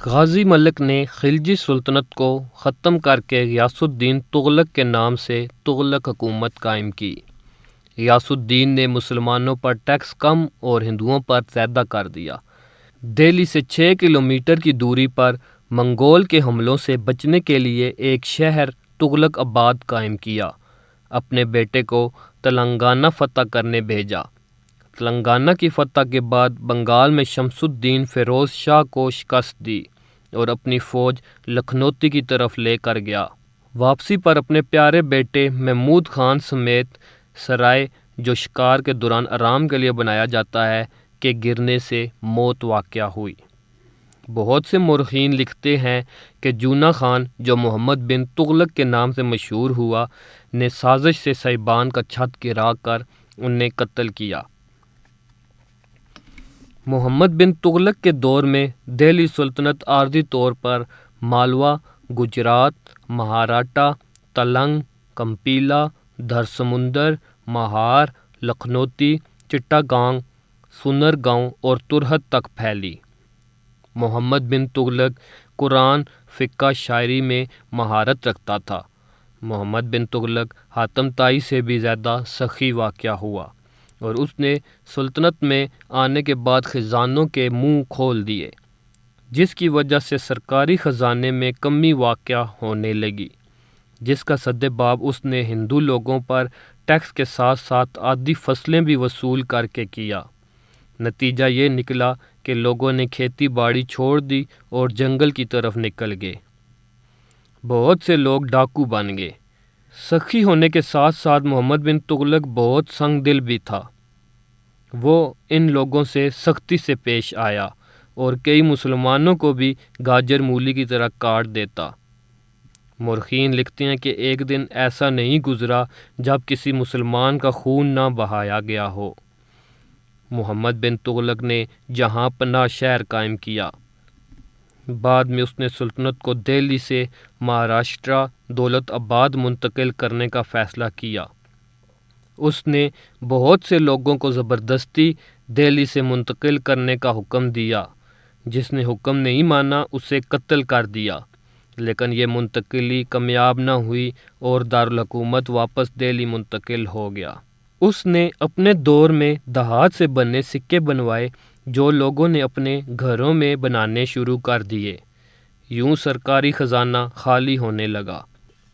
غازی ملک نے خلجی سلطنت کو ختم کر کے غیاث الدین تغلق کے نام سے تغلق حکومت قائم کی۔ غیاث الدین نے مسلمانوں پر ٹیکس کم اور ہندوؤں پر زیادہ کر دیا۔ دہلی سے 6 کلومیٹر کی دوری پر منگول کے حملوں سے بچنے کے لیے ایک شہر تغلق آباد قائم کیا۔ اپنے بیٹے کو تلنگانہ فتح کرنے بھیجا۔ تلنگانہ کی فتح کے بعد بنگال میں شمس الدین فیروز شاہ کو شکست دی اور اپنی فوج لکھنوتی کی طرف لے کر گیا۔ واپسی پر اپنے پیارے بیٹے محمود خان سمیت سرائے جو شکار کے دوران آرام کے لیے بنایا جاتا ہے کہ گرنے سے موت واقع ہوئی۔ بہت سے مورخین لکھتے ہیں کہ جونا خان جو محمد بن تغلق کے نام سے مشہور ہوا نے سازش سے صاحبان کا چھت گرا کر انہیں قتل کیا۔ محمد بن تغلق کے دور میں دہلی سلطنت عارضی طور پر مالوا، گجرات، مہاراٹا، تلنگ، کمپیلا، دھرسمندر، مہار، لکھنوتی، چٹاگانگ، سنر گاؤں اور ترہت تک پھیلی۔ محمد بن تغلق قرآن، فقہ، شاعری میں مہارت رکھتا تھا۔ محمد بن تغلق حاتم طائی سے بھی زیادہ سخی واقع ہوا اور اس نے سلطنت میں آنے کے بعد خزانوں کے منہ کھول دیے، جس کی وجہ سے سرکاری خزانے میں کمی واقع ہونے لگی، جس کا سدباب اس نے ہندو لوگوں پر ٹیکس کے ساتھ ساتھ آدھی فصلیں بھی وصول کر کے کیا۔ نتیجہ یہ نکلا کہ لوگوں نے کھیتی باڑی چھوڑ دی اور جنگل کی طرف نکل گئے۔ بہت سے لوگ ڈاکو بن گئے۔ سخی ہونے کے ساتھ ساتھ محمد بن تغلق بہت سنگ دل بھی تھا۔ وہ ان لوگوں سے سختی سے پیش آیا اور کئی مسلمانوں کو بھی گاجر مولی کی طرح کاٹ دیتا۔ مورخین لکھتے ہیں کہ ایک دن ایسا نہیں گزرا جب کسی مسلمان کا خون نہ بہایا گیا ہو۔ محمد بن تغلق نے جہاں پناہ شہر قائم کیا۔ بعد میں اس نے سلطنت کو دہلی سے مہاراشٹرا دولت آباد منتقل کرنے کا فیصلہ کیا۔ اس نے بہت سے لوگوں کو زبردستی دہلی سے منتقل کرنے کا حکم دیا۔ جس نے حکم نہیں مانا اسے قتل کر دیا، لیکن یہ منتقلی کامیاب نہ ہوئی اور دارالحکومت واپس دہلی منتقل ہو گیا۔ اس نے اپنے دور میں دھات سے بنے سکے بنوائے جو لوگوں نے اپنے گھروں میں بنانے شروع کر دیے۔ یوں سرکاری خزانہ خالی ہونے لگا۔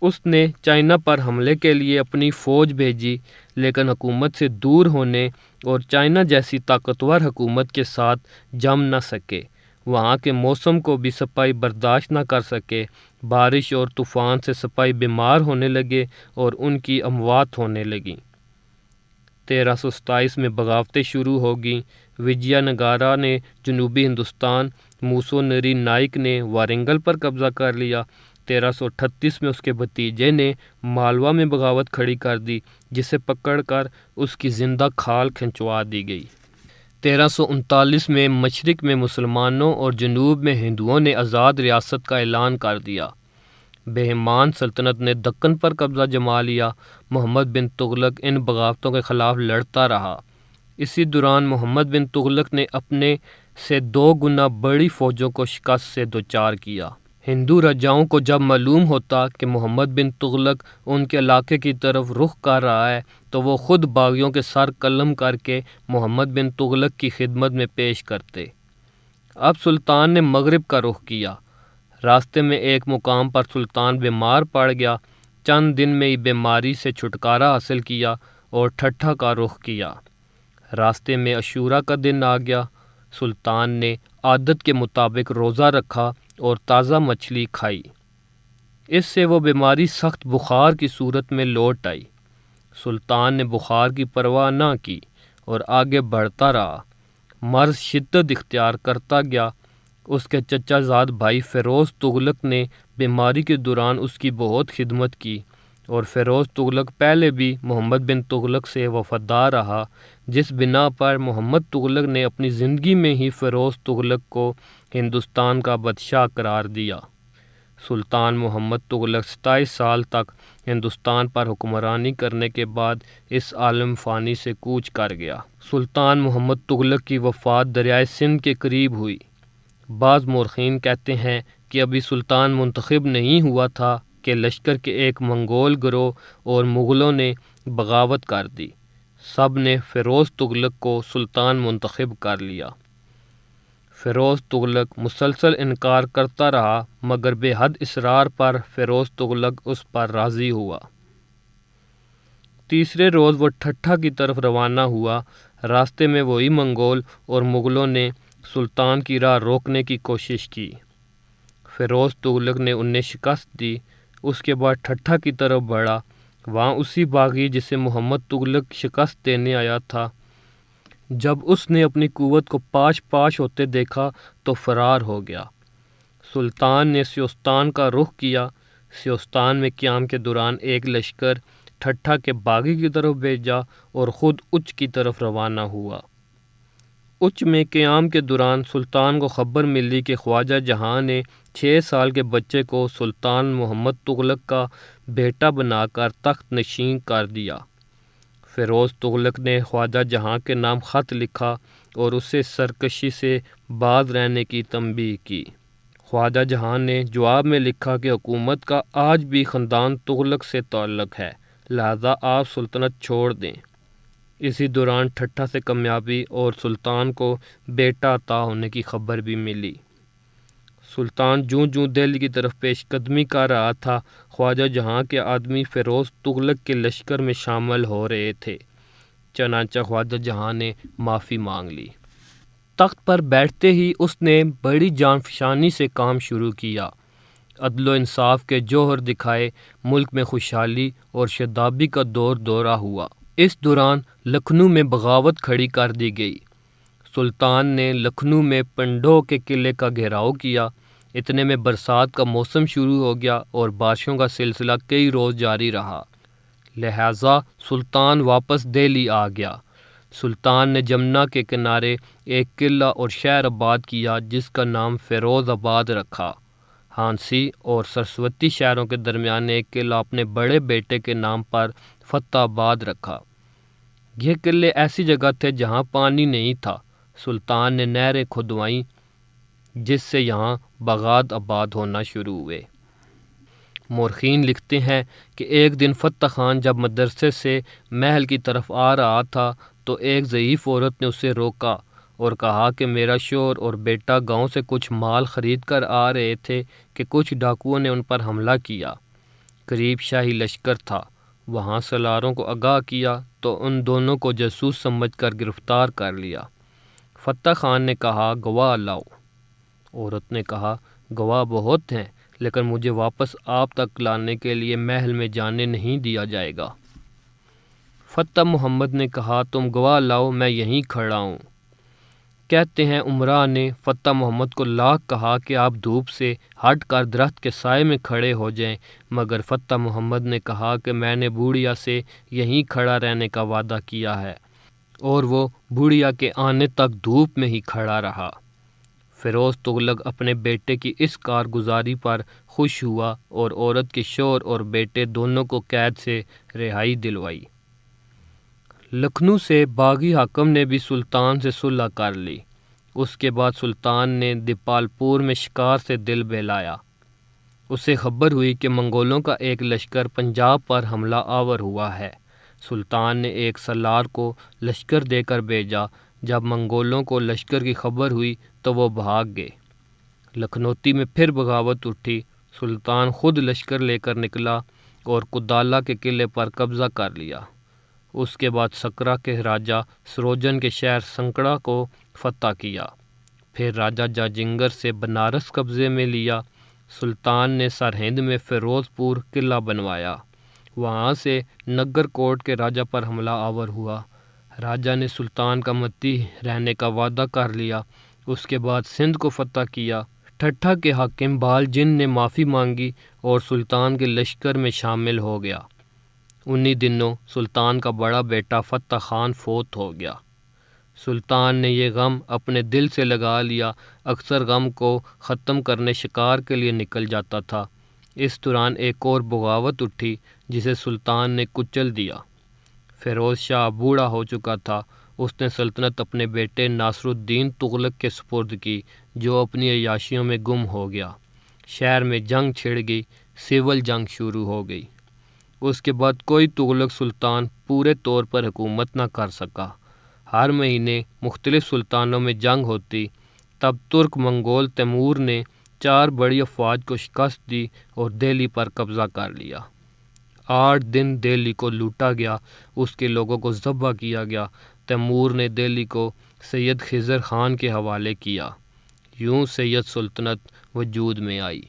اس نے چائنا پر حملے کے لیے اپنی فوج بھیجی، لیکن حکومت سے دور ہونے اور چائنا جیسی طاقتور حکومت کے ساتھ جم نہ سکے۔ وہاں کے موسم کو بھی سپاہی برداشت نہ کر سکے۔ بارش اور طوفان سے سپاہی بیمار ہونے لگے اور ان کی اموات ہونے لگیں۔ 1327 میں بغاوتیں شروع ہو گئیں۔ وجیا نگارا نے جنوبی ہندوستان، موسو نری نائک نے وارنگل پر قبضہ کر لیا۔ 1338 میں اس کے بھتیجے نے مالوا میں بغاوت کھڑی کر دی، جسے پکڑ کر اس کی زندہ کھال کھنچوا دی گئی۔ 1339 میں مشرق میں مسلمانوں اور جنوب میں ہندوؤں نے آزاد ریاست کا اعلان کر دیا۔ بہمان سلطنت نے دکن پر قبضہ جما لیا۔ محمد بن تغلق ان بغاوتوں کے خلاف لڑتا رہا۔ اسی دوران محمد بن تغلق نے اپنے سے 2 گنا بڑی فوجوں کو شکست سے دوچار کیا۔ ہندو راجاؤں کو جب معلوم ہوتا کہ محمد بن تغلق ان کے علاقے کی طرف رخ کر رہا ہے تو وہ خود باغیوں کے سر قلم کر کے محمد بن تغلق کی خدمت میں پیش کرتے۔ اب سلطان نے مغرب کا رخ کیا۔ راستے میں ایک مقام پر سلطان بیمار پڑ گیا۔ چند دن میں ہی بیماری سے چھٹکارا حاصل کیا اور ٹھٹھہ کا رخ کیا۔ راستے میں عاشورہ کا دن آ گیا۔ سلطان نے عادت کے مطابق روزہ رکھا اور تازہ مچھلی کھائی۔ اس سے وہ بیماری سخت بخار کی صورت میں لوٹ آئی۔ سلطان نے بخار کی پرواہ نہ کی اور آگے بڑھتا رہا۔ مرض شدت اختیار کرتا گیا۔ اس کے چچا زاد بھائی فیروز تغلق نے بیماری کے دوران اس کی بہت خدمت کی اور فیروز تغلق پہلے بھی محمد بن تغلق سے وفادار رہا، جس بنا پر محمد تغلق نے اپنی زندگی میں ہی فیروز تغلق کو ہندوستان کا بادشاہ قرار دیا۔ سلطان محمد تغلق 27 سال تک ہندوستان پر حکمرانی کرنے کے بعد اس عالم فانی سے کوچ کر گیا۔ سلطان محمد تغلق کی وفات دریائے سندھ کے قریب ہوئی۔ بعض مورخین کہتے ہیں کہ ابھی سلطان منتخب نہیں ہوا تھا کہ لشکر کے ایک منگول گروہ اور مغلوں نے بغاوت کر دی۔ سب نے فیروز تغلق کو سلطان منتخب کر لیا۔ فیروز تغلق مسلسل انکار کرتا رہا، مگر بے حد اصرار پر فیروز تغلق اس پر راضی ہوا۔ تیسرے روز وہ ٹھٹھہ کی طرف روانہ ہوا۔ راستے میں وہی منگول اور مغلوں نے سلطان کی راہ روکنے کی کوشش کی۔ فیروز تغلق نے انہیں شکست دی۔ اس کے بعد ٹھٹھہ کی طرف بڑھا۔ وہاں اسی باغی جسے محمد تغلق شکست دینے آیا تھا، جب اس نے اپنی قوت کو پاش پاش ہوتے دیکھا تو فرار ہو گیا۔ سلطان نے سیستان کا رخ کیا۔ سیستان میں قیام کے دوران ایک لشکر ٹھٹھہ کے باغی کی طرف بھیجا اور خود اچ کی طرف روانہ ہوا۔ اچ میں قیام کے دوران سلطان کو خبر ملی کہ خواجہ جہاں نے 6 سال کے بچے کو سلطان محمد تغلق کا بیٹا بنا کر تخت نشین کر دیا۔ فیروز تغلق نے خواجہ جہاں کے نام خط لکھا اور اسے سرکشی سے باز رہنے کی تنبیہ کی۔ خواجہ جہاں نے جواب میں لکھا کہ حکومت کا آج بھی خاندان تغلق سے تعلق ہے، لہذا آپ سلطنت چھوڑ دیں۔ اسی دوران ٹھٹھہ سے کامیابی اور سلطان کو بیٹا عطا ہونے کی خبر بھی ملی۔ سلطان جوں جوں دہلی کی طرف پیش قدمی کر رہا تھا، خواجہ جہاں کے آدمی فیروز تغلق کے لشکر میں شامل ہو رہے تھے۔ چنانچہ خواجہ جہاں نے معافی مانگ لی۔ تخت پر بیٹھتے ہی اس نے بڑی جان فشانی سے کام شروع کیا۔ عدل و انصاف کے جوہر دکھائے۔ ملک میں خوشحالی اور شادابی کا دور دورہ ہوا۔ اس دوران لکھنؤ میں بغاوت کھڑی کر دی گئی۔ سلطان نے لکھنؤ میں پنڈو کے قلعے کا گھیراؤ کیا۔ اتنے میں برسات کا موسم شروع ہو گیا اور بارشوں کا سلسلہ کئی روز جاری رہا، لہذا سلطان واپس دہلی آ گیا۔ سلطان نے جمنا کے کنارے ایک قلعہ اور شہر آباد کیا جس کا نام فیروز آباد رکھا۔ ہانسی اور سرسوتی شہروں کے درمیان ایک قلعہ اپنے بڑے بیٹے کے نام پر فتح آباد رکھا۔ یہ قلعے ایسی جگہ تھے جہاں پانی نہیں تھا۔ سلطان نے نہریں کھدوائیں جس سے یہاں باغات آباد ہونا شروع ہوئے۔ مورخین لکھتے ہیں کہ ایک دن فتح خان جب مدرسے سے محل کی طرف آ رہا تھا تو ایک ضعیف عورت نے اسے روکا اور کہا کہ میرا شوہر اور بیٹا گاؤں سے کچھ مال خرید کر آ رہے تھے کہ کچھ ڈاکوؤں نے ان پر حملہ کیا۔ قریب شاہی لشکر تھا۔ وہاں سالاروں کو آگاہ کیا تو ان دونوں کو جاسوس سمجھ کر گرفتار کر لیا۔ فتح خان نے کہا گواہ لاؤ۔ عورت نے کہا گواہ بہت ہیں لیکن مجھے واپس آپ تک لانے کے لیے محل میں جانے نہیں دیا جائے گا۔ فتح محمد نے کہا تم گواہ لاؤ، میں یہیں کھڑا ہوں۔ کہتے ہیں عمرا نے فتح محمد کو لاکھ کہا کہ آپ دھوپ سے ہٹ کر درخت کے سائے میں کھڑے ہو جائیں، مگر فتح محمد نے کہا کہ میں نے بوڑھیا سے یہیں کھڑا رہنے کا وعدہ کیا ہے، اور وہ بوڑھیا کے آنے تک دھوپ میں ہی کھڑا رہا۔ فیروز تغلق اپنے بیٹے کی اس کارگزاری پر خوش ہوا اور عورت کے شوہر اور بیٹے دونوں کو قید سے رہائی دلوائی۔ لکھنؤ سے باغی حاکم نے بھی سلطان سے صلح کر لی۔ اس کے بعد سلطان نے دیپال پور میں شکار سے دل بہلایا۔ اسے خبر ہوئی کہ منگولوں کا ایک لشکر پنجاب پر حملہ آور ہوا ہے۔ سلطان نے ایک سالار کو لشکر دے کر بھیجا۔ جب منگولوں کو لشکر کی خبر ہوئی تو وہ بھاگ گئے۔ لکھنوتی میں پھر بغاوت اٹھی۔ سلطان خود لشکر لے کر نکلا اور کدالہ کے قلعے پر قبضہ کر لیا۔ اس کے بعد سکرا کے راجہ سروجن کے شہر سنکڑا کو فتح کیا۔ پھر راجہ جاجنگر سے بنارس قبضے میں لیا۔ سلطان نے سرہند میں فیروز پور قلعہ بنوایا۔ وہاں سے نگر کوٹ کے راجہ پر حملہ آور ہوا۔ راجہ نے سلطان کا متی رہنے کا وعدہ کر لیا۔ اس کے بعد سندھ کو فتح کیا۔ ٹھٹھہ کے حاکم بال جن نے معافی مانگی اور سلطان کے لشکر میں شامل ہو گیا۔ انہی دنوں سلطان کا بڑا بیٹا فتح خان فوت ہو گیا۔ سلطان نے یہ غم اپنے دل سے لگا لیا۔ اکثر غم کو ختم کرنے شکار کے لیے نکل جاتا تھا۔ اس دوران ایک اور بغاوت اٹھی جسے سلطان نے کچل دیا۔ فیروز شاہ بوڑھا ہو چکا تھا اس نے سلطنت اپنے بیٹے ناصر الدین تغلق کے سپرد کی، جو اپنی عیاشیوں میں گم ہو گیا۔ شہر میں جنگ چھڑ گئی، سول جنگ شروع ہو گئی۔ اس کے بعد کوئی تغلق سلطان پورے طور پر حکومت نہ کر سکا۔ ہر مہینے مختلف سلطانوں میں جنگ ہوتی۔ تب ترک منگول تیمور نے 4 بڑی افواج کو شکست دی اور دہلی پر قبضہ کر لیا۔ 8 دن دہلی کو لوٹا گیا، اس کے لوگوں کو ذبح کیا گیا۔ تیمور نے دہلی کو سید خضر خان کے حوالے کیا۔ یوں سید سلطنت وجود میں آئی۔